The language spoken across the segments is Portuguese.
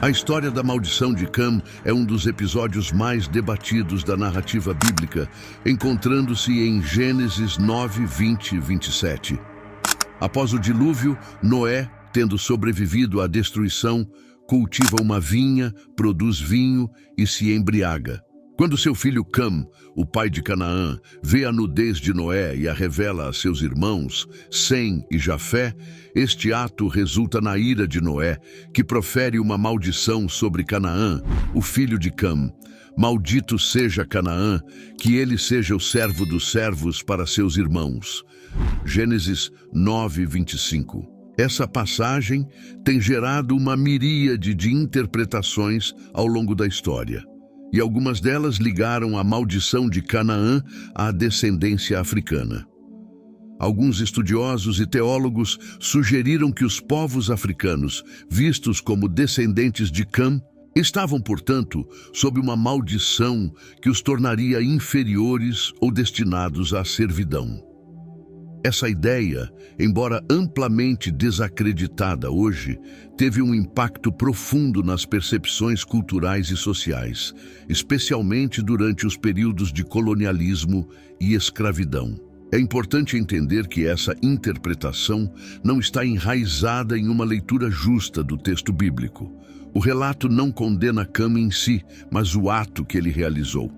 A história da maldição de Cam é um dos episódios mais debatidos da narrativa bíblica, encontrando-se em Gênesis 9, 20 e 27. Após o dilúvio, Noé, tendo sobrevivido à destruição, cultiva uma vinha, produz vinho e se embriaga. Quando seu filho Cam, o pai de Canaã, vê a nudez de Noé e a revela a seus irmãos, Sem e Jafé, este ato resulta na ira de Noé, que profere uma maldição sobre Canaã, o filho de Cam. Maldito seja Canaã, que ele seja o servo dos servos para seus irmãos. Gênesis 9, 25. Essa passagem tem gerado uma miríade de interpretações ao longo da história. E algumas delas ligaram a maldição de Canaã à descendência africana. Alguns estudiosos e teólogos sugeriram que os povos africanos, vistos como descendentes de Cam, estavam, portanto, sob uma maldição que os tornaria inferiores ou destinados à servidão. Essa ideia, embora amplamente desacreditada hoje, teve um impacto profundo nas percepções culturais e sociais, especialmente durante os períodos de colonialismo e escravidão. É importante entender que essa interpretação não está enraizada em uma leitura justa do texto bíblico. O relato não condena Cam em si, mas o ato que ele realizou.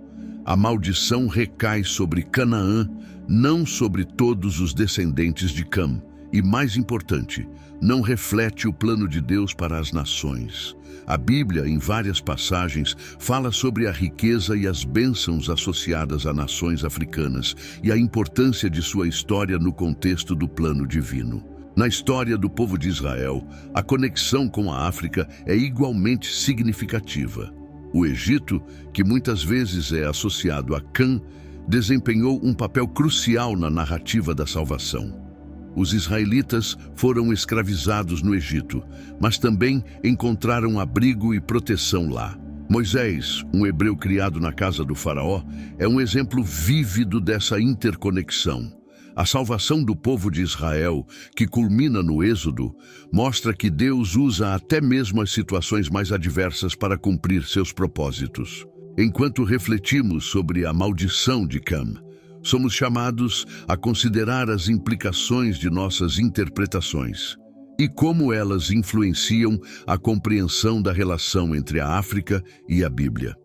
A maldição recai sobre Canaã, não sobre todos os descendentes de Cam, e, mais importante, não reflete o plano de Deus para as nações. A Bíblia, em várias passagens, fala sobre a riqueza e as bênçãos associadas a nações africanas e a importância de sua história no contexto do plano divino. Na história do povo de Israel, a conexão com a África é igualmente significativa. O Egito, que muitas vezes é associado a Cam, desempenhou um papel crucial na narrativa da salvação. Os israelitas foram escravizados no Egito, mas também encontraram abrigo e proteção lá. Moisés, um hebreu criado na casa do faraó, é um exemplo vívido dessa interconexão. A salvação do povo de Israel, que culmina no Êxodo, mostra que Deus usa até mesmo as situações mais adversas para cumprir seus propósitos. Enquanto refletimos sobre a maldição de Cam, somos chamados a considerar as implicações de nossas interpretações e como elas influenciam a compreensão da relação entre a África e a Bíblia.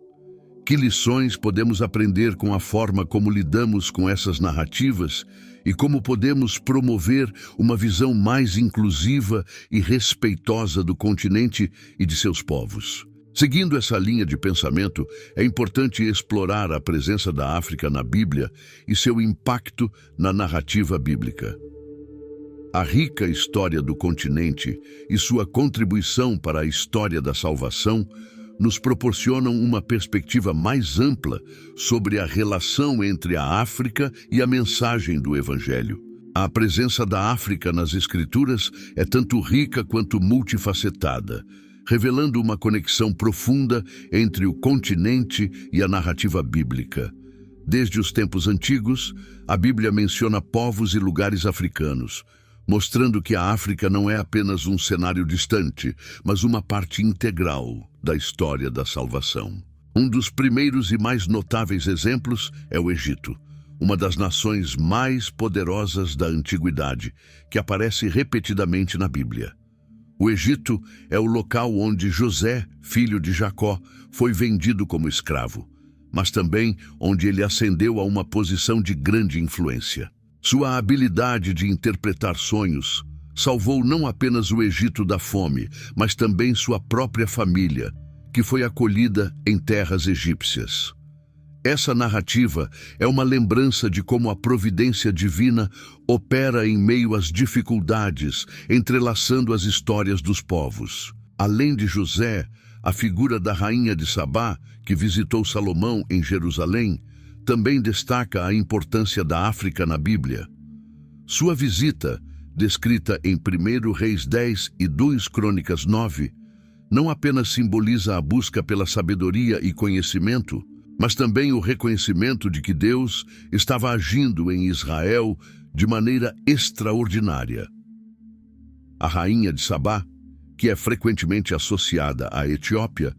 Que lições podemos aprender com a forma como lidamos com essas narrativas e como podemos promover uma visão mais inclusiva e respeitosa do continente e de seus povos? Seguindo essa linha de pensamento, é importante explorar a presença da África na Bíblia e seu impacto na narrativa bíblica. A rica história do continente e sua contribuição para a história da salvação nos proporcionam uma perspectiva mais ampla sobre a relação entre a África e a mensagem do Evangelho. A presença da África nas Escrituras é tanto rica quanto multifacetada, revelando uma conexão profunda entre o continente e a narrativa bíblica. Desde os tempos antigos, a Bíblia menciona povos e lugares africanos, mostrando que a África não é apenas um cenário distante, mas uma parte integral da história da salvação. Um dos primeiros e mais notáveis exemplos é o Egito, uma das nações mais poderosas da antiguidade, que aparece repetidamente na Bíblia. O Egito é o local onde José, filho de Jacó, foi vendido como escravo, mas também onde ele ascendeu a uma posição de grande influência. Sua habilidade de interpretar sonhos salvou não apenas o Egito da fome, mas também sua própria família, que foi acolhida em terras egípcias. Essa narrativa é uma lembrança de como a providência divina opera em meio às dificuldades, entrelaçando as histórias dos povos. Além de José, a figura da rainha de Sabá, que visitou Salomão em Jerusalém, também destaca a importância da África na Bíblia. Sua visita, descrita em 1 Reis 10 e 2 Crônicas 9, não apenas simboliza a busca pela sabedoria e conhecimento, mas também o reconhecimento de que Deus estava agindo em Israel de maneira extraordinária. A rainha de Sabá, que é frequentemente associada à Etiópia,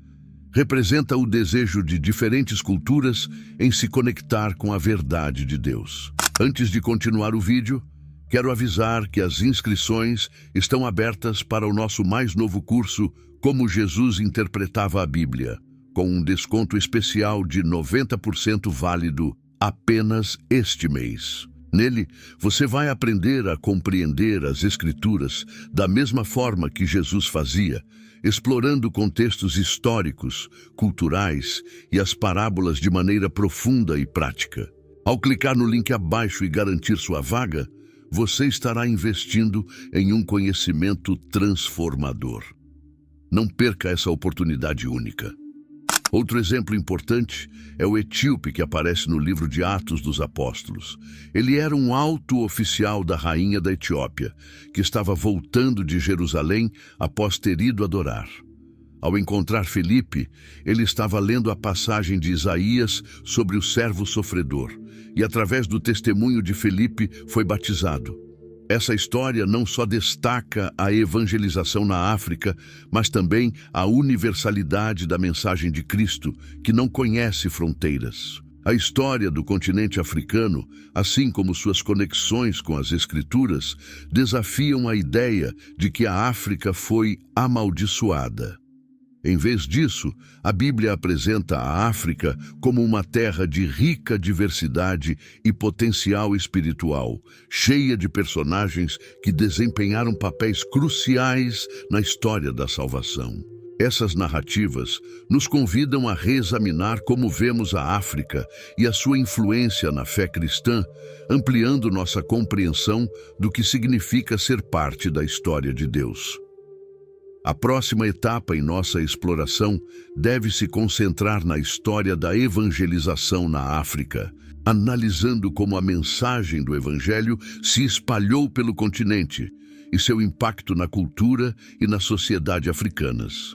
representa o desejo de diferentes culturas em se conectar com a verdade de Deus. Antes de continuar o vídeo, quero avisar que as inscrições estão abertas para o nosso mais novo curso Como Jesus Interpretava a Bíblia, com um desconto especial de 90% válido apenas este mês. Nele, você vai aprender a compreender as Escrituras da mesma forma que Jesus fazia, explorando contextos históricos, culturais e as parábolas de maneira profunda e prática. Ao clicar no link abaixo e garantir sua vaga, você estará investindo em um conhecimento transformador. Não perca essa oportunidade única. Outro exemplo importante é o etíope que aparece no livro de Atos dos Apóstolos. Ele era um alto oficial da rainha da Etiópia, que estava voltando de Jerusalém após ter ido adorar. Ao encontrar Felipe, ele estava lendo a passagem de Isaías sobre o servo sofredor, e através do testemunho de Felipe foi batizado. Essa história não só destaca a evangelização na África, mas também a universalidade da mensagem de Cristo, que não conhece fronteiras. A história do continente africano, assim como suas conexões com as Escrituras, desafiam a ideia de que a África foi amaldiçoada. Em vez disso, a Bíblia apresenta a África como uma terra de rica diversidade e potencial espiritual, cheia de personagens que desempenharam papéis cruciais na história da salvação. Essas narrativas nos convidam a reexaminar como vemos a África e a sua influência na fé cristã, ampliando nossa compreensão do que significa ser parte da história de Deus. A próxima etapa em nossa exploração deve se concentrar na história da evangelização na África, analisando como a mensagem do Evangelho se espalhou pelo continente e seu impacto na cultura e na sociedade africanas.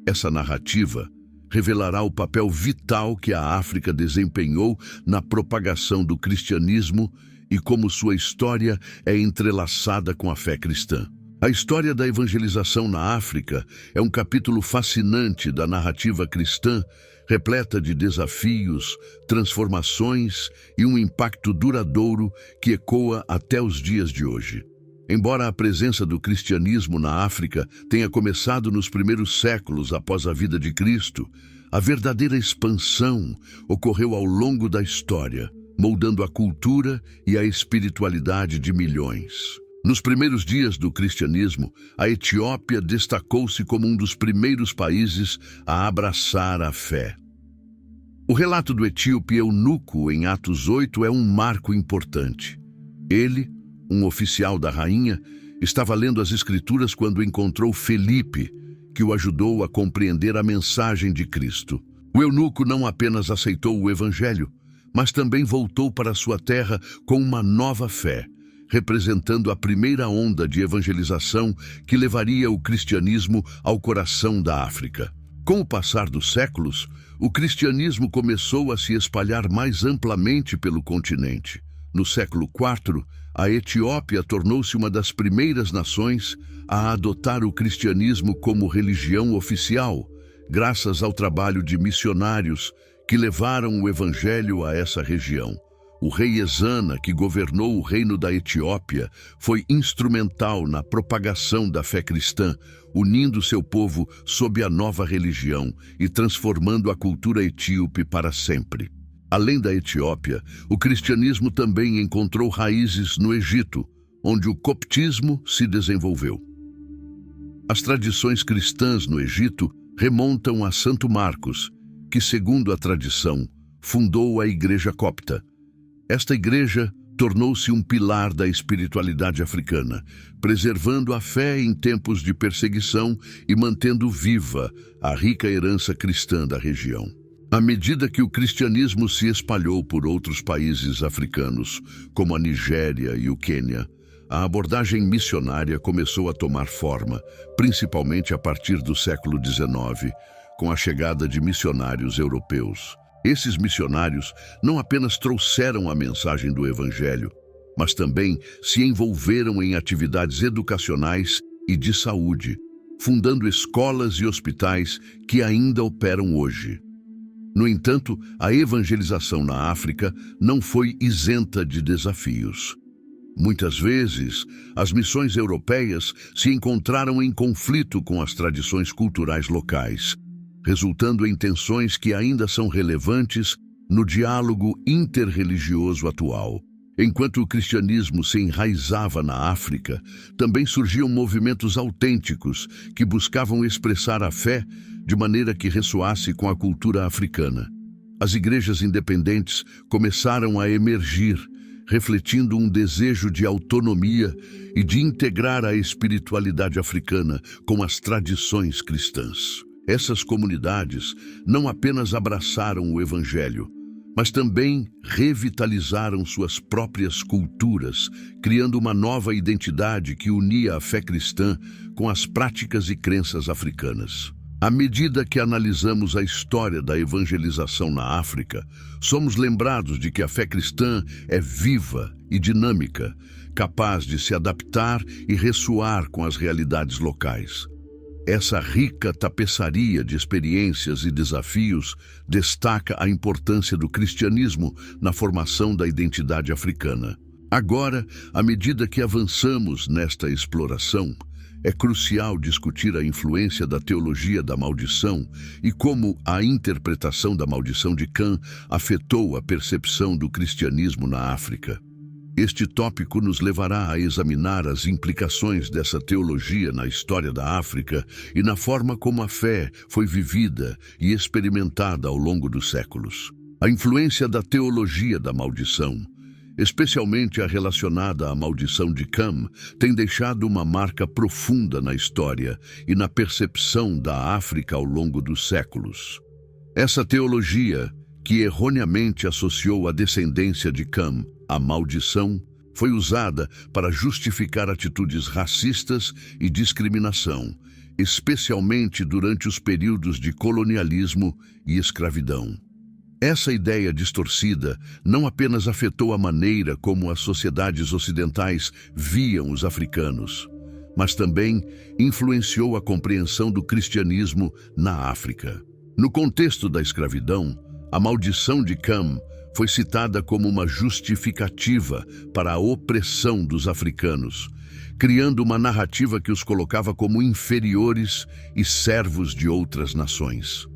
Essa narrativa revelará o papel vital que a África desempenhou na propagação do cristianismo e como sua história é entrelaçada com a fé cristã. A história da evangelização na África é um capítulo fascinante da narrativa cristã, repleta de desafios, transformações e um impacto duradouro que ecoa até os dias de hoje. Embora a presença do cristianismo na África tenha começado nos primeiros séculos após a vida de Cristo, a verdadeira expansão ocorreu ao longo da história, moldando a cultura e a espiritualidade de milhões. Nos primeiros dias do cristianismo, a Etiópia destacou-se como um dos primeiros países a abraçar a fé. O relato do etíope eunuco em Atos 8 é um marco importante. Ele, um oficial da rainha, estava lendo as Escrituras quando encontrou Felipe, que o ajudou a compreender a mensagem de Cristo. O eunuco não apenas aceitou o Evangelho, mas também voltou para sua terra com uma nova fé, representando a primeira onda de evangelização que levaria o cristianismo ao coração da África. Com o passar dos séculos, o cristianismo começou a se espalhar mais amplamente pelo continente. No século IV, a Etiópia tornou-se uma das primeiras nações a adotar o cristianismo como religião oficial, graças ao trabalho de missionários que levaram o evangelho a essa região. O rei Ezana, que governou o reino da Etiópia, foi instrumental na propagação da fé cristã, unindo seu povo sob a nova religião e transformando a cultura etíope para sempre. Além da Etiópia, o cristianismo também encontrou raízes no Egito, onde o coptismo se desenvolveu. As tradições cristãs no Egito remontam a Santo Marcos, que, segundo a tradição, fundou a Igreja Copta. Esta igreja tornou-se um pilar da espiritualidade africana, preservando a fé em tempos de perseguição e mantendo viva a rica herança cristã da região. À medida que o cristianismo se espalhou por outros países africanos, como a Nigéria e o Quênia, a abordagem missionária começou a tomar forma, principalmente a partir do século XIX, com a chegada de missionários europeus. Esses missionários não apenas trouxeram a mensagem do Evangelho, mas também se envolveram em atividades educacionais e de saúde, fundando escolas e hospitais que ainda operam hoje. No entanto, a evangelização na África não foi isenta de desafios. Muitas vezes, as missões europeias se encontraram em conflito com as tradições culturais locais, resultando em tensões que ainda são relevantes no diálogo interreligioso atual. Enquanto o cristianismo se enraizava na África, também surgiam movimentos autênticos que buscavam expressar a fé de maneira que ressoasse com a cultura africana. As igrejas independentes começaram a emergir, refletindo um desejo de autonomia e de integrar a espiritualidade africana com as tradições cristãs. Essas comunidades não apenas abraçaram o Evangelho, mas também revitalizaram suas próprias culturas, criando uma nova identidade que unia a fé cristã com as práticas e crenças africanas. À medida que analisamos a história da evangelização na África, somos lembrados de que a fé cristã é viva e dinâmica, capaz de se adaptar e ressoar com as realidades locais. Essa rica tapeçaria de experiências e desafios destaca a importância do cristianismo na formação da identidade africana. Agora, à medida que avançamos nesta exploração, é crucial discutir a influência da teologia da maldição e como a interpretação da maldição de Cã afetou a percepção do cristianismo na África. Este tópico nos levará a examinar as implicações dessa teologia na história da África e na forma como a fé foi vivida e experimentada ao longo dos séculos. A influência da teologia da maldição, especialmente a relacionada à maldição de Cã, tem deixado uma marca profunda na história e na percepção da África ao longo dos séculos. Essa teologia, que erroneamente associou a descendência de Cã à maldição, foi usada para justificar atitudes racistas e discriminação, especialmente durante os períodos de colonialismo e escravidão. Essa ideia distorcida não apenas afetou a maneira como as sociedades ocidentais viam os africanos, mas também influenciou a compreensão do cristianismo na África. No contexto da escravidão, a maldição de Cã foi citada como uma justificativa para a opressão dos africanos, criando uma narrativa que os colocava como inferiores e servos de outras nações.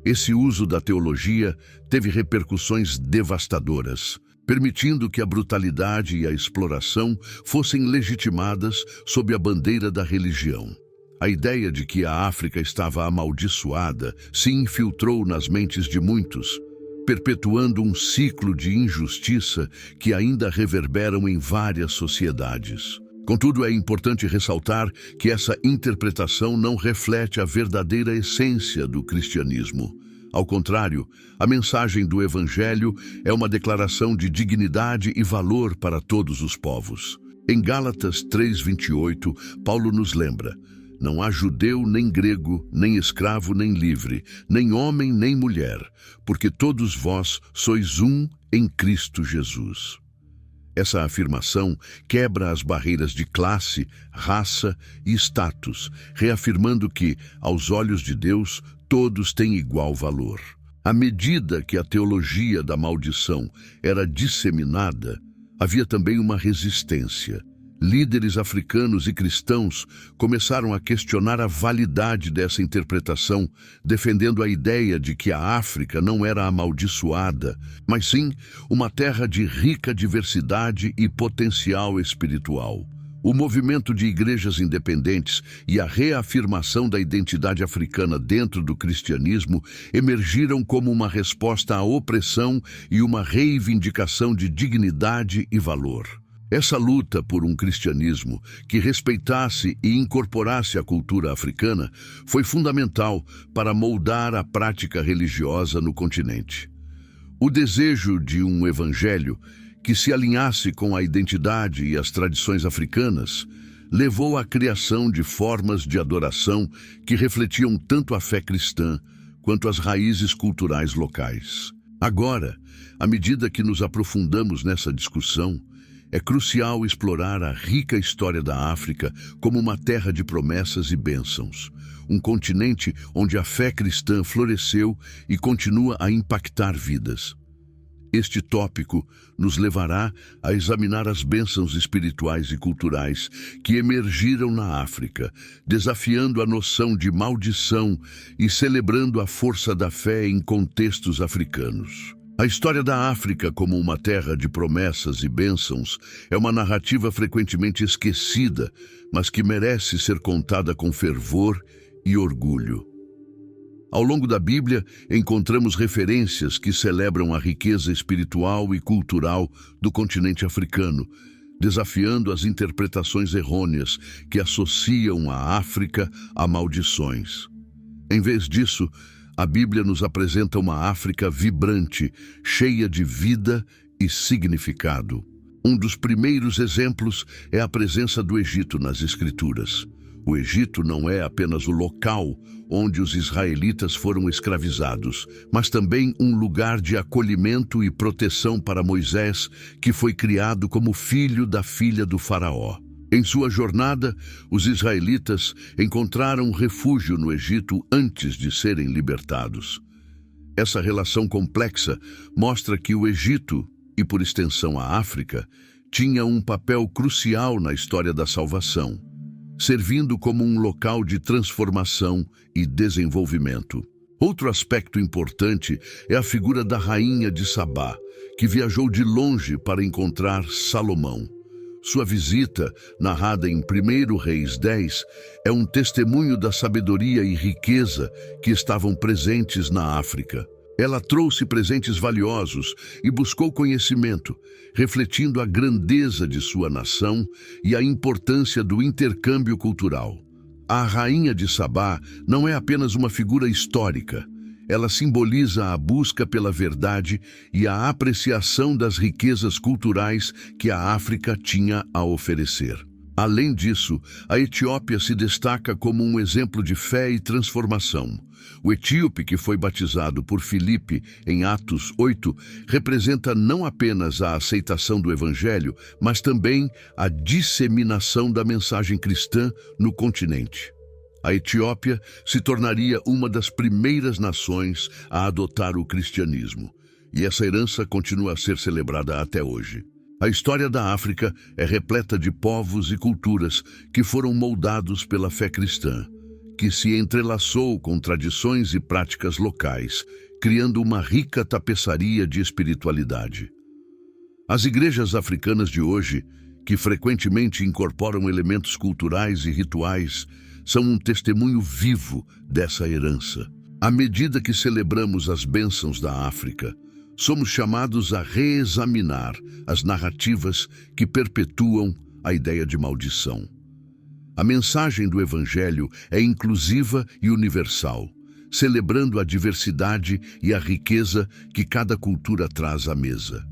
Esse uso da teologia teve repercussões devastadoras, permitindo que a brutalidade e a exploração fossem legitimadas sob a bandeira da religião. A ideia de que a África estava amaldiçoada se infiltrou nas mentes de muitos, perpetuando um ciclo de injustiça que ainda reverberam em várias sociedades. Contudo, é importante ressaltar que essa interpretação não reflete a verdadeira essência do cristianismo. Ao contrário, a mensagem do Evangelho é uma declaração de dignidade e valor para todos os povos. Em Gálatas 3:28, Paulo nos lembra: não há judeu nem grego, nem escravo nem livre, nem homem nem mulher, porque todos vós sois um em Cristo Jesus. Essa afirmação quebra as barreiras de classe, raça e status, reafirmando que, aos olhos de Deus, todos têm igual valor. À medida que a teologia da maldição era disseminada, havia também uma resistência. Líderes africanos e cristãos começaram a questionar a validade dessa interpretação, defendendo a ideia de que a África não era amaldiçoada, mas sim uma terra de rica diversidade e potencial espiritual. O movimento de igrejas independentes e a reafirmação da identidade africana dentro do cristianismo emergiram como uma resposta à opressão e uma reivindicação de dignidade e valor. Essa luta por um cristianismo que respeitasse e incorporasse a cultura africana foi fundamental para moldar a prática religiosa no continente. O desejo de um evangelho que se alinhasse com a identidade e as tradições africanas levou à criação de formas de adoração que refletiam tanto a fé cristã quanto as raízes culturais locais. Agora, à medida que nos aprofundamos nessa discussão, é crucial explorar a rica história da África como uma terra de promessas e bênçãos, um continente onde a fé cristã floresceu e continua a impactar vidas. Este tópico nos levará a examinar as bênçãos espirituais e culturais que emergiram na África, desafiando a noção de maldição e celebrando a força da fé em contextos africanos. A história da África como uma terra de promessas e bênçãos é uma narrativa frequentemente esquecida, mas que merece ser contada com fervor e orgulho. Ao longo da Bíblia, encontramos referências que celebram a riqueza espiritual e cultural do continente africano, desafiando as interpretações errôneas que associam a África a maldições. Em vez disso, a Bíblia nos apresenta uma África vibrante, cheia de vida e significado. Um dos primeiros exemplos é a presença do Egito nas Escrituras. O Egito não é apenas o local onde os israelitas foram escravizados, mas também um lugar de acolhimento e proteção para Moisés, que foi criado como filho da filha do faraó. Em sua jornada, os israelitas encontraram refúgio no Egito antes de serem libertados. Essa relação complexa mostra que o Egito, e por extensão a África, tinha um papel crucial na história da salvação, servindo como um local de transformação e desenvolvimento. Outro aspecto importante é a figura da rainha de Sabá, que viajou de longe para encontrar Salomão. Sua visita, narrada em 1 Reis 10, é um testemunho da sabedoria e riqueza que estavam presentes na África. Ela trouxe presentes valiosos e buscou conhecimento, refletindo a grandeza de sua nação e a importância do intercâmbio cultural. A rainha de Sabá não é apenas uma figura histórica. Ela simboliza a busca pela verdade e a apreciação das riquezas culturais que a África tinha a oferecer. Além disso, a Etiópia se destaca como um exemplo de fé e transformação. O etíope que foi batizado por Filipe em Atos 8 representa não apenas a aceitação do Evangelho, mas também a disseminação da mensagem cristã no continente. A Etiópia se tornaria uma das primeiras nações a adotar o cristianismo, e essa herança continua a ser celebrada até hoje. A história da África é repleta de povos e culturas que foram moldados pela fé cristã, que se entrelaçou com tradições e práticas locais, criando uma rica tapeçaria de espiritualidade. As igrejas africanas de hoje, que frequentemente incorporam elementos culturais e rituais, são um testemunho vivo dessa herança. À medida que celebramos as bênçãos da África, somos chamados a reexaminar as narrativas que perpetuam a ideia de maldição. A mensagem do Evangelho é inclusiva e universal, celebrando a diversidade e a riqueza que cada cultura traz à mesa.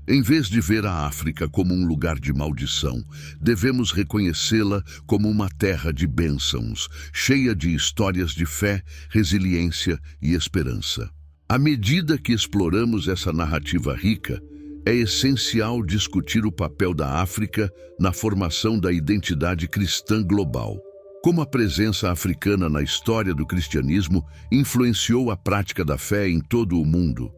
Em vez de ver a África como um lugar de maldição, devemos reconhecê-la como uma terra de bênçãos, cheia de histórias de fé, resiliência e esperança. À medida que exploramos essa narrativa rica, é essencial discutir o papel da África na formação da identidade cristã global. Como a presença africana na história do cristianismo influenciou a prática da fé em todo o mundo.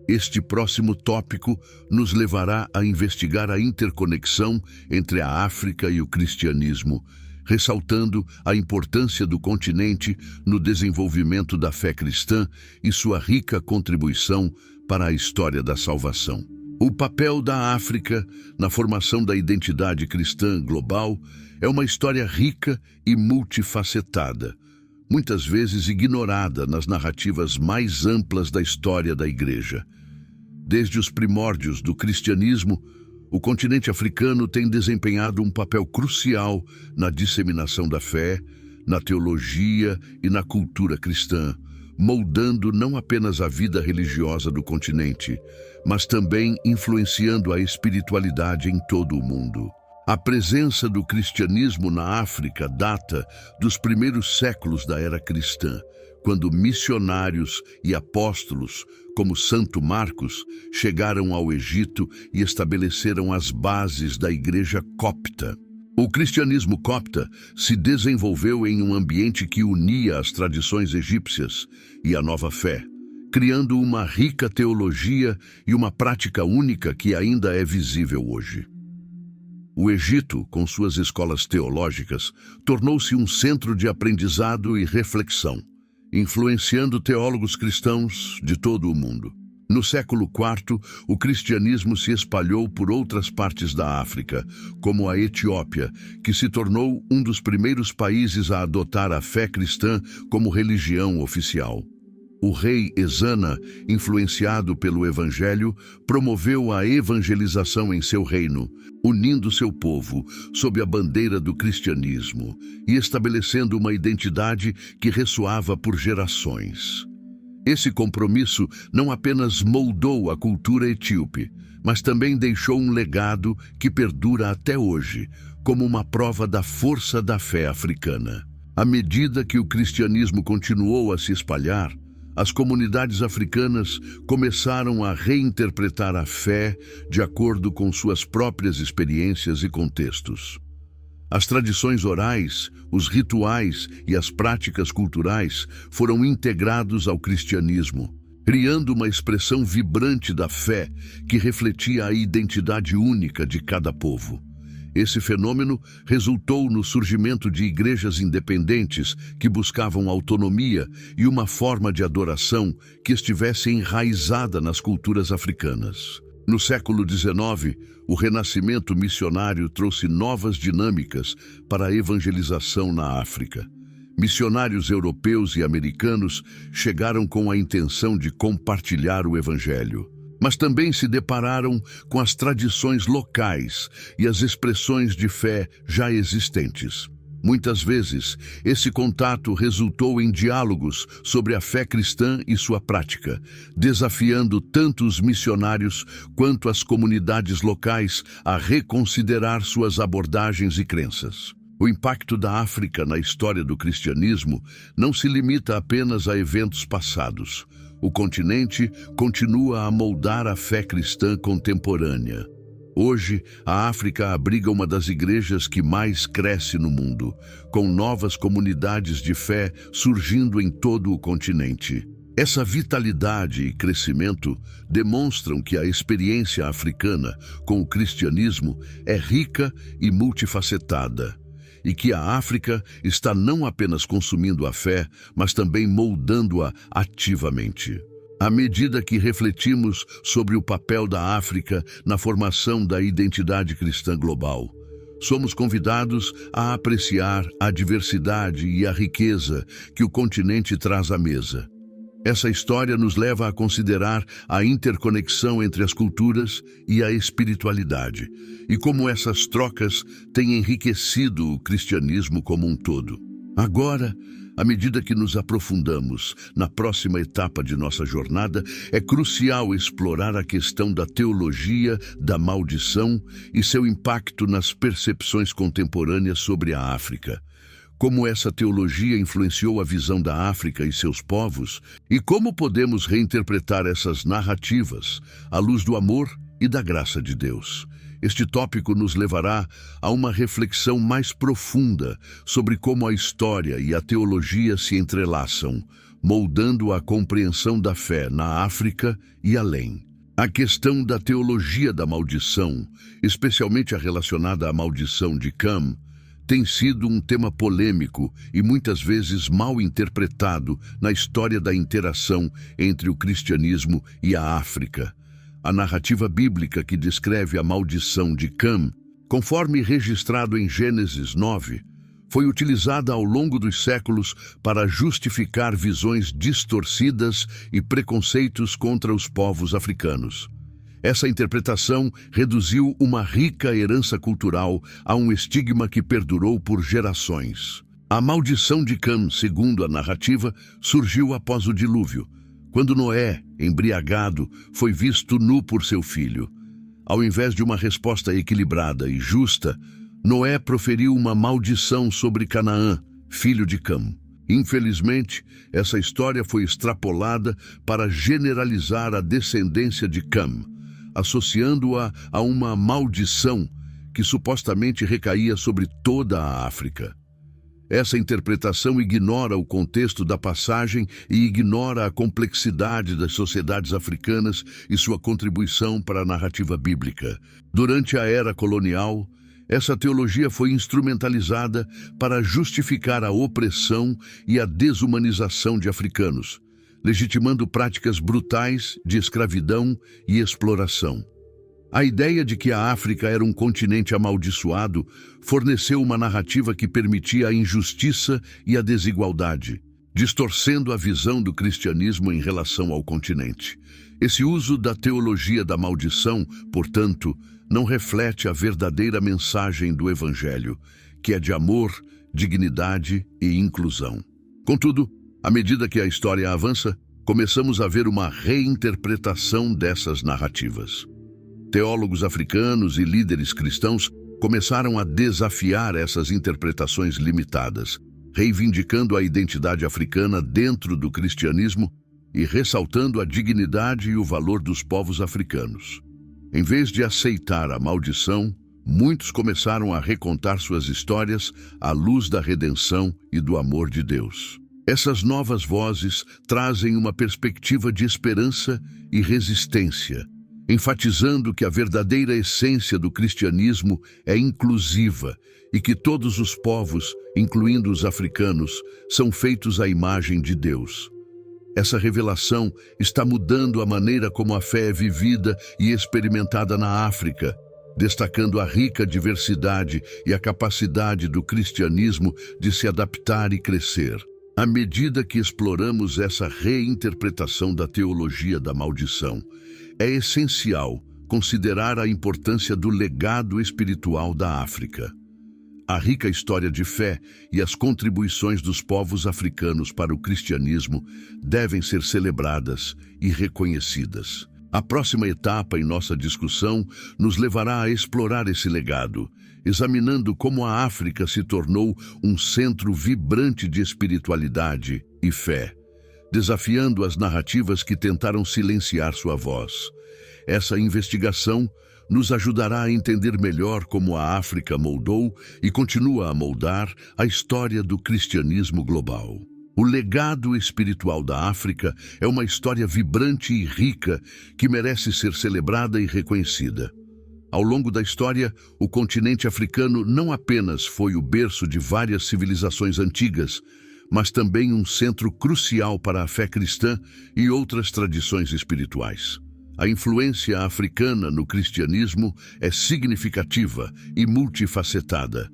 Este próximo tópico nos levará a investigar a interconexão entre a África e o cristianismo, ressaltando a importância do continente no desenvolvimento da fé cristã e sua rica contribuição para a história da salvação. O papel da África na formação da identidade cristã global é uma história rica e multifacetada, muitas vezes ignorada nas narrativas mais amplas da história da Igreja. Desde os primórdios do cristianismo, o continente africano tem desempenhado um papel crucial na disseminação da fé, na teologia e na cultura cristã, moldando não apenas a vida religiosa do continente, mas também influenciando a espiritualidade em todo o mundo. A presença do cristianismo na África data dos primeiros séculos da era cristã, quando missionários e apóstolos, como Santo Marcos, chegaram ao Egito e estabeleceram as bases da Igreja Copta. O cristianismo copta se desenvolveu em um ambiente que unia as tradições egípcias e a nova fé, criando uma rica teologia e uma prática única que ainda é visível hoje. O Egito, com suas escolas teológicas, tornou-se um centro de aprendizado e reflexão, influenciando teólogos cristãos de todo o mundo. No século IV, o cristianismo se espalhou por outras partes da África, como a Etiópia, que se tornou um dos primeiros países a adotar a fé cristã como religião oficial. O rei Ezana, influenciado pelo Evangelho, promoveu a evangelização em seu reino, unindo seu povo sob a bandeira do cristianismo e estabelecendo uma identidade que ressoava por gerações. Esse compromisso não apenas moldou a cultura etíope, mas também deixou um legado que perdura até hoje, como uma prova da força da fé africana. À medida que o cristianismo continuou a se espalhar, as comunidades africanas começaram a reinterpretar a fé de acordo com suas próprias experiências e contextos. As tradições orais, os rituais e as práticas culturais foram integrados ao cristianismo, criando uma expressão vibrante da fé que refletia a identidade única de cada povo. Esse fenômeno resultou no surgimento de igrejas independentes que buscavam autonomia e uma forma de adoração que estivesse enraizada nas culturas africanas. No século XIX, o renascimento missionário trouxe novas dinâmicas para a evangelização na África. Missionários europeus e americanos chegaram com a intenção de compartilhar o Evangelho, mas também se depararam com as tradições locais e as expressões de fé já existentes. Muitas vezes, esse contato resultou em diálogos sobre a fé cristã e sua prática, desafiando tanto os missionários quanto as comunidades locais a reconsiderar suas abordagens e crenças. O impacto da África na história do cristianismo não se limita apenas a eventos passados. O continente continua a moldar a fé cristã contemporânea. Hoje, a África abriga uma das igrejas que mais cresce no mundo, com novas comunidades de fé surgindo em todo o continente. Essa vitalidade e crescimento demonstram que a experiência africana com o cristianismo é rica e multifacetada, e que a África está não apenas consumindo a fé, mas também moldando-a ativamente. À medida que refletimos sobre o papel da África na formação da identidade cristã global, somos convidados a apreciar a diversidade e a riqueza que o continente traz à mesa. Essa história nos leva a considerar a interconexão entre as culturas e a espiritualidade, e como essas trocas têm enriquecido o cristianismo como um todo. Agora, à medida que nos aprofundamos na próxima etapa de nossa jornada, é crucial explorar a questão da teologia da maldição e seu impacto nas percepções contemporâneas sobre a África. Como essa teologia influenciou a visão da África e seus povos, e como podemos reinterpretar essas narrativas à luz do amor e da graça de Deus. Este tópico nos levará a uma reflexão mais profunda sobre como a história e a teologia se entrelaçam, moldando a compreensão da fé na África e além. A questão da teologia da maldição, especialmente a relacionada à maldição de Cam, tem sido um tema polêmico e muitas vezes mal interpretado na história da interação entre o cristianismo e a África. A narrativa bíblica que descreve a maldição de Cam, conforme registrado em Gênesis 9, foi utilizada ao longo dos séculos para justificar visões distorcidas e preconceitos contra os povos africanos. Essa interpretação reduziu uma rica herança cultural a um estigma que perdurou por gerações. A maldição de Cam, segundo a narrativa, surgiu após o dilúvio, quando Noé, embriagado, foi visto nu por seu filho. Ao invés de uma resposta equilibrada e justa, Noé proferiu uma maldição sobre Canaã, filho de Cam. Infelizmente, essa história foi extrapolada para generalizar a descendência de Cam, associando-a a uma maldição que supostamente recaía sobre toda a África. Essa interpretação ignora o contexto da passagem e ignora a complexidade das sociedades africanas e sua contribuição para a narrativa bíblica. Durante a era colonial, essa teologia foi instrumentalizada para justificar a opressão e a desumanização de africanos, legitimando práticas brutais de escravidão e exploração. A ideia de que a África era um continente amaldiçoado forneceu uma narrativa que permitia a injustiça e a desigualdade, distorcendo a visão do cristianismo em relação ao continente. Esse uso da teologia da maldição, portanto, não reflete a verdadeira mensagem do Evangelho, que é de amor, dignidade e inclusão. Contudo, à medida que a história avança, começamos a ver uma reinterpretação dessas narrativas. Teólogos africanos e líderes cristãos começaram a desafiar essas interpretações limitadas, reivindicando a identidade africana dentro do cristianismo e ressaltando a dignidade e o valor dos povos africanos. Em vez de aceitar a maldição, muitos começaram a recontar suas histórias à luz da redenção e do amor de Deus. Essas novas vozes trazem uma perspectiva de esperança e resistência, enfatizando que a verdadeira essência do cristianismo é inclusiva e que todos os povos, incluindo os africanos, são feitos à imagem de Deus. Essa revelação está mudando a maneira como a fé é vivida e experimentada na África, destacando a rica diversidade e a capacidade do cristianismo de se adaptar e crescer. À medida que exploramos essa reinterpretação da teologia da maldição, é essencial considerar a importância do legado espiritual da África. A rica história de fé e as contribuições dos povos africanos para o cristianismo devem ser celebradas e reconhecidas. A próxima etapa em nossa discussão nos levará a explorar esse legado, examinando como a África se tornou um centro vibrante de espiritualidade e fé, desafiando as narrativas que tentaram silenciar sua voz. Essa investigação nos ajudará a entender melhor como a África moldou e continua a moldar a história do cristianismo global. O legado espiritual da África é uma história vibrante e rica que merece ser celebrada e reconhecida. Ao longo da história, o continente africano não apenas foi o berço de várias civilizações antigas, mas também um centro crucial para a fé cristã e outras tradições espirituais. A influência africana no cristianismo é significativa e multifacetada,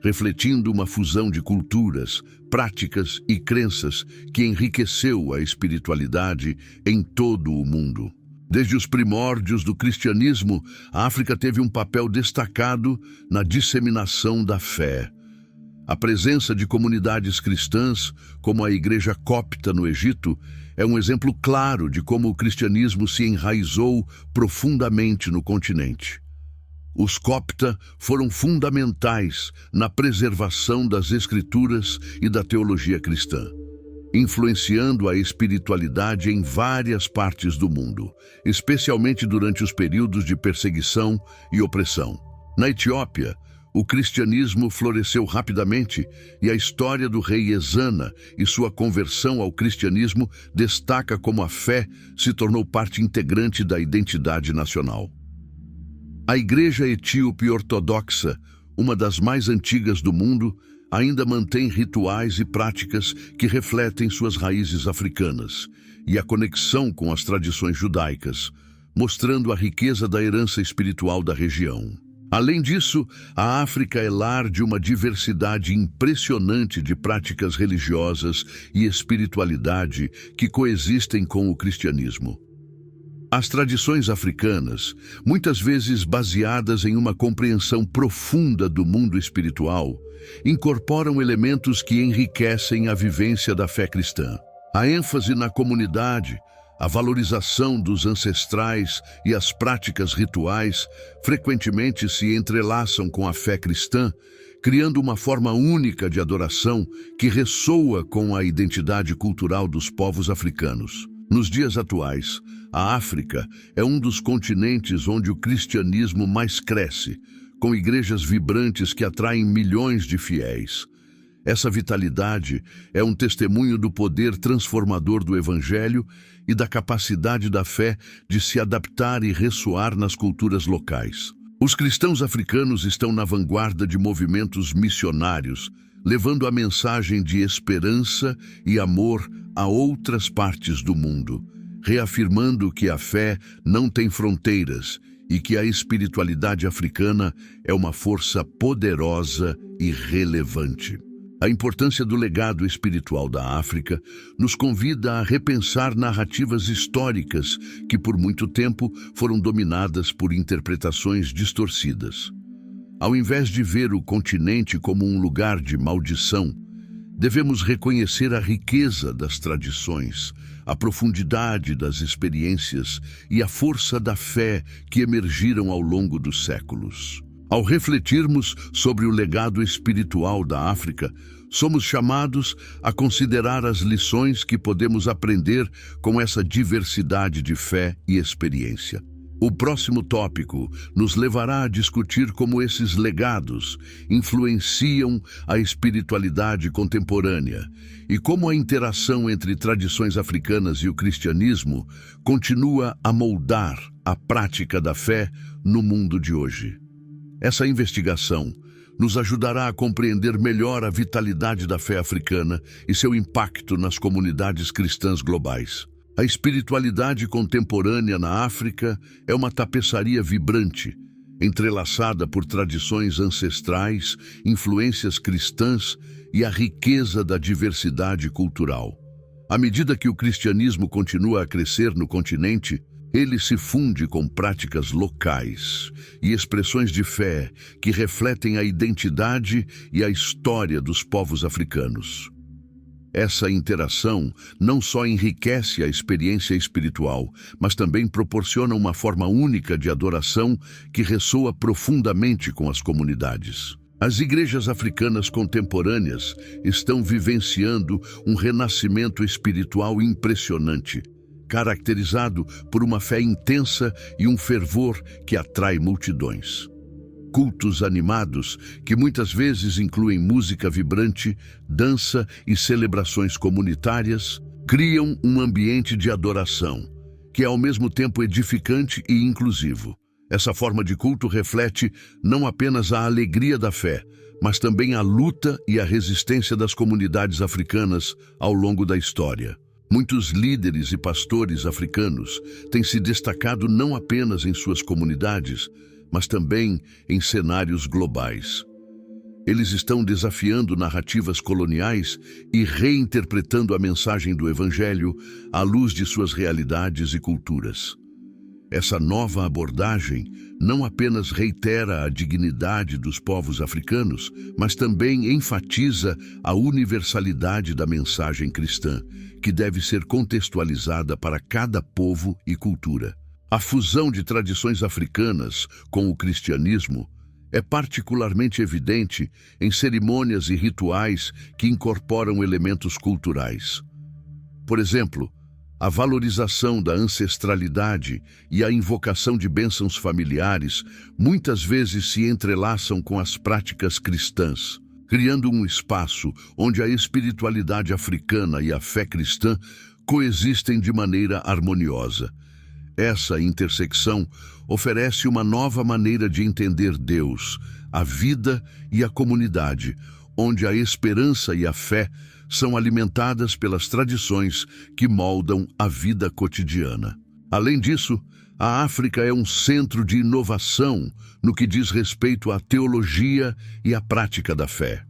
refletindo uma fusão de culturas, práticas e crenças que enriqueceu a espiritualidade em todo o mundo. Desde os primórdios do cristianismo, a África teve um papel destacado na disseminação da fé. A presença de comunidades cristãs, como a Igreja Copta no Egito, é um exemplo claro de como o cristianismo se enraizou profundamente no continente. Os Copta foram fundamentais na preservação das Escrituras e da teologia cristã, influenciando a espiritualidade em várias partes do mundo, especialmente durante os períodos de perseguição e opressão. Na Etiópia, o cristianismo floresceu rapidamente e a história do rei Ezana e sua conversão ao cristianismo destaca como a fé se tornou parte integrante da identidade nacional. A Igreja Etíope Ortodoxa, uma das mais antigas do mundo, ainda mantém rituais e práticas que refletem suas raízes africanas e a conexão com as tradições judaicas, mostrando a riqueza da herança espiritual da região. Além disso, a África é lar de uma diversidade impressionante de práticas religiosas e espiritualidade que coexistem com o cristianismo. As tradições africanas, muitas vezes baseadas em uma compreensão profunda do mundo espiritual, incorporam elementos que enriquecem a vivência da fé cristã. A ênfase na comunidade, A valorização dos ancestrais e as práticas rituais frequentemente se entrelaçam com a fé cristã, criando uma forma única de adoração que ressoa com a identidade cultural dos povos africanos. Nos dias atuais, a África é um dos continentes onde o cristianismo mais cresce, com igrejas vibrantes que atraem milhões de fiéis. Essa vitalidade é um testemunho do poder transformador do Evangelho e da capacidade da fé de se adaptar e ressoar nas culturas locais. Os cristãos africanos estão na vanguarda de movimentos missionários, levando a mensagem de esperança e amor a outras partes do mundo, reafirmando que a fé não tem fronteiras e que a espiritualidade africana é uma força poderosa e relevante. A importância do legado espiritual da África nos convida a repensar narrativas históricas que por muito tempo foram dominadas por interpretações distorcidas. Ao invés de ver o continente como um lugar de maldição, devemos reconhecer a riqueza das tradições, a profundidade das experiências e a força da fé que emergiram ao longo dos séculos. Ao refletirmos sobre o legado espiritual da África, somos chamados a considerar as lições que podemos aprender com essa diversidade de fé e experiência. O próximo tópico nos levará a discutir como esses legados influenciam a espiritualidade contemporânea e como a interação entre tradições africanas e o cristianismo continua a moldar a prática da fé no mundo de hoje. Essa investigação nos ajudará a compreender melhor a vitalidade da fé africana e seu impacto nas comunidades cristãs globais. A espiritualidade contemporânea na África é uma tapeçaria vibrante, entrelaçada por tradições ancestrais, influências cristãs e a riqueza da diversidade cultural. À medida que o cristianismo continua a crescer no continente, ele se funde com práticas locais e expressões de fé que refletem a identidade e a história dos povos africanos. Essa interação não só enriquece a experiência espiritual, mas também proporciona uma forma única de adoração que ressoa profundamente com as comunidades. As igrejas africanas contemporâneas estão vivenciando um renascimento espiritual impressionante, caracterizado por uma fé intensa e um fervor que atrai multidões. Cultos animados, que muitas vezes incluem música vibrante, dança e celebrações comunitárias, criam um ambiente de adoração, que é ao mesmo tempo edificante e inclusivo. Essa forma de culto reflete não apenas a alegria da fé, mas também a luta e a resistência das comunidades africanas ao longo da história. Muitos líderes e pastores africanos têm se destacado não apenas em suas comunidades, mas também em cenários globais. Eles estão desafiando narrativas coloniais e reinterpretando a mensagem do Evangelho à luz de suas realidades e culturas. Essa nova abordagem não apenas reitera a dignidade dos povos africanos, mas também enfatiza a universalidade da mensagem cristã, que deve ser contextualizada para cada povo e cultura. A fusão de tradições africanas com o cristianismo é particularmente evidente em cerimônias e rituais que incorporam elementos culturais. Por exemplo, a valorização da ancestralidade e a invocação de bênçãos familiares muitas vezes se entrelaçam com as práticas cristãs, criando um espaço onde a espiritualidade africana e a fé cristã coexistem de maneira harmoniosa. Essa intersecção oferece uma nova maneira de entender Deus, a vida e a comunidade, onde a esperança e a fé são alimentadas pelas tradições que moldam a vida cotidiana. Além disso, a África é um centro de inovação no que diz respeito à teologia e à prática da fé.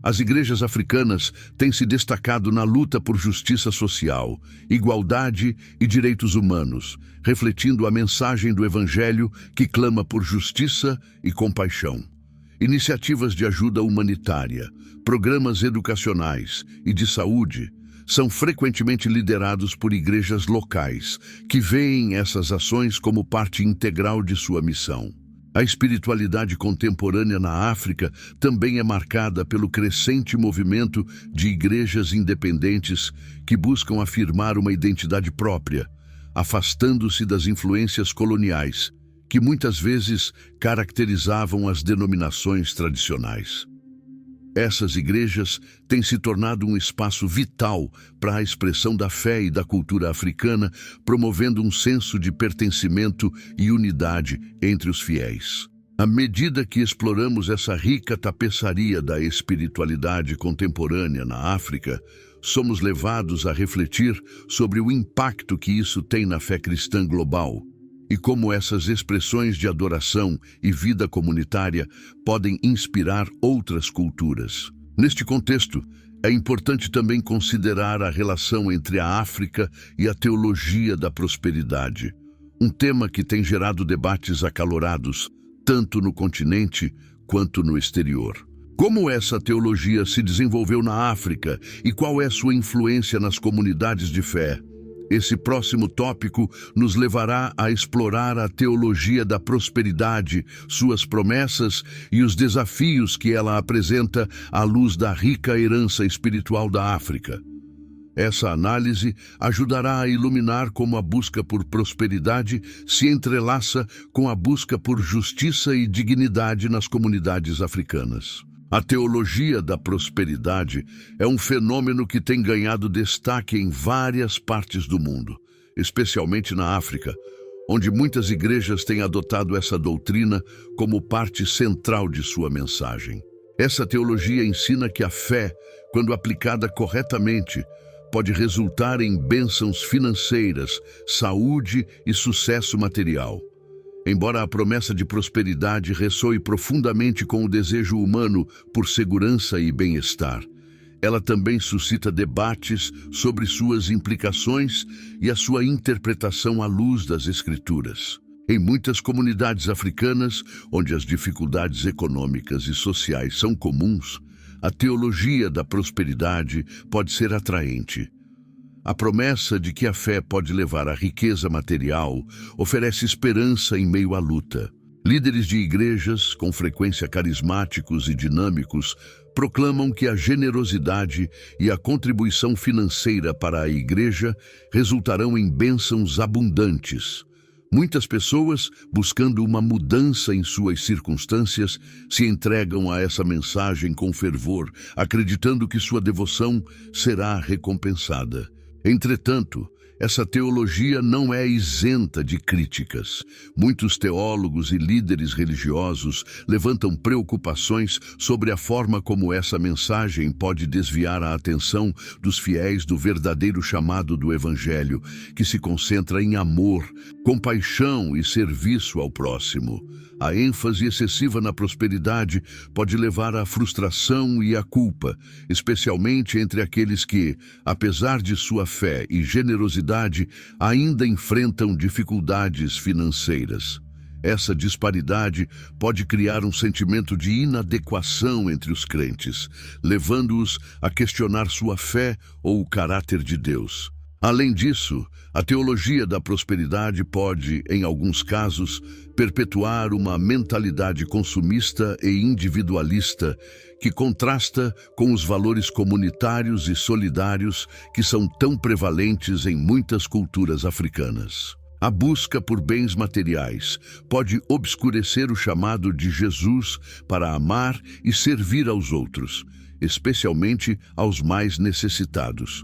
As igrejas africanas têm se destacado na luta por justiça social, igualdade e direitos humanos, refletindo a mensagem do Evangelho que clama por justiça e compaixão. Iniciativas de ajuda humanitária, programas educacionais e de saúde são frequentemente liderados por igrejas locais, que veem essas ações como parte integral de sua missão. A espiritualidade contemporânea na África também é marcada pelo crescente movimento de igrejas independentes que buscam afirmar uma identidade própria, afastando-se das influências coloniais, que muitas vezes caracterizavam as denominações tradicionais. Essas igrejas têm se tornado um espaço vital para a expressão da fé e da cultura africana, promovendo um senso de pertencimento e unidade entre os fiéis. À medida que exploramos essa rica tapeçaria da espiritualidade contemporânea na África, somos levados a refletir sobre o impacto que isso tem na fé cristã global e como essas expressões de adoração e vida comunitária podem inspirar outras culturas. Neste contexto, é importante também considerar a relação entre a África e a teologia da prosperidade, um tema que tem gerado debates acalorados, tanto no continente quanto no exterior. Como essa teologia se desenvolveu na África e qual é sua influência nas comunidades de fé? Esse próximo tópico nos levará a explorar a teologia da prosperidade, suas promessas e os desafios que ela apresenta à luz da rica herança espiritual da África. Essa análise ajudará a iluminar como a busca por prosperidade se entrelaça com a busca por justiça e dignidade nas comunidades africanas. A teologia da prosperidade é um fenômeno que tem ganhado destaque em várias partes do mundo, especialmente na África, onde muitas igrejas têm adotado essa doutrina como parte central de sua mensagem. Essa teologia ensina que a fé, quando aplicada corretamente, pode resultar em bênçãos financeiras, saúde e sucesso material. Embora a promessa de prosperidade ressoe profundamente com o desejo humano por segurança e bem-estar, ela também suscita debates sobre suas implicações e a sua interpretação à luz das Escrituras. Em muitas comunidades africanas, onde as dificuldades econômicas e sociais são comuns, a teologia da prosperidade pode ser atraente. A promessa de que a fé pode levar à riqueza material oferece esperança em meio à luta. Líderes de igrejas, com frequência carismáticos e dinâmicos, proclamam que a generosidade e a contribuição financeira para a igreja resultarão em bênçãos abundantes. Muitas pessoas, buscando uma mudança em suas circunstâncias, se entregam a essa mensagem com fervor, acreditando que sua devoção será recompensada. Entretanto, essa teologia não é isenta de críticas. Muitos teólogos e líderes religiosos levantam preocupações sobre a forma como essa mensagem pode desviar a atenção dos fiéis do verdadeiro chamado do Evangelho, que se concentra em amor, compaixão e serviço ao próximo. A ênfase excessiva na prosperidade pode levar à frustração e à culpa, especialmente entre aqueles que, apesar de sua fé e generosidade, ainda enfrentam dificuldades financeiras. Essa disparidade pode criar um sentimento de inadequação entre os crentes, levando-os a questionar sua fé ou o caráter de Deus. Além disso, a teologia da prosperidade pode, em alguns casos, perpetuar uma mentalidade consumista e individualista que contrasta com os valores comunitários e solidários que são tão prevalentes em muitas culturas africanas. A busca por bens materiais pode obscurecer o chamado de Jesus para amar e servir aos outros, especialmente aos mais necessitados.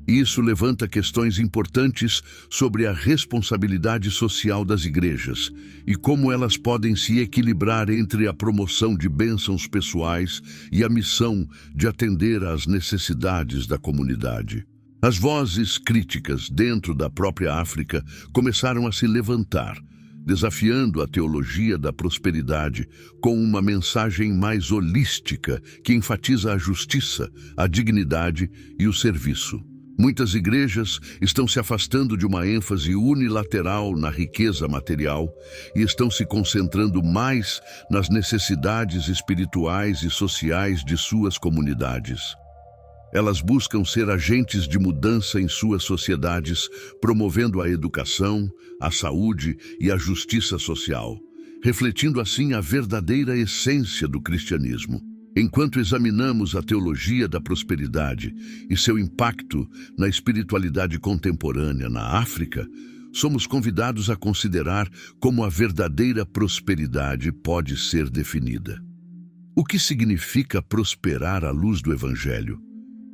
Isso levanta questões importantes sobre a responsabilidade social das igrejas e como elas podem se equilibrar entre a promoção de bênçãos pessoais e a missão de atender às necessidades da comunidade. As vozes críticas dentro da própria África começaram a se levantar, desafiando a teologia da prosperidade com uma mensagem mais holística que enfatiza a justiça, a dignidade e o serviço. Muitas igrejas estão se afastando de uma ênfase unilateral na riqueza material e estão se concentrando mais nas necessidades espirituais e sociais de suas comunidades. Elas buscam ser agentes de mudança em suas sociedades, promovendo a educação, a saúde e a justiça social, refletindo assim a verdadeira essência do cristianismo. Enquanto examinamos a teologia da prosperidade e seu impacto na espiritualidade contemporânea na África, somos convidados a considerar como a verdadeira prosperidade pode ser definida. O que significa prosperar à luz do Evangelho?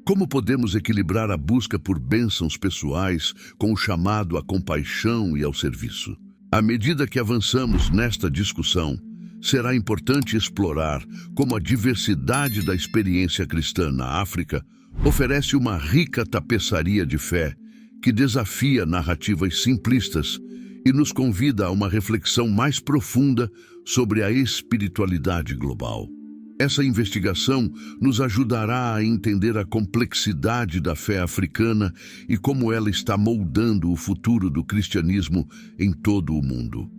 Como podemos equilibrar a busca por bênçãos pessoais com o chamado à compaixão e ao serviço? À medida que avançamos nesta discussão, será importante explorar como a diversidade da experiência cristã na África oferece uma rica tapeçaria de fé que desafia narrativas simplistas e nos convida a uma reflexão mais profunda sobre a espiritualidade global. Essa investigação nos ajudará a entender a complexidade da fé africana e como ela está moldando o futuro do cristianismo em todo o mundo.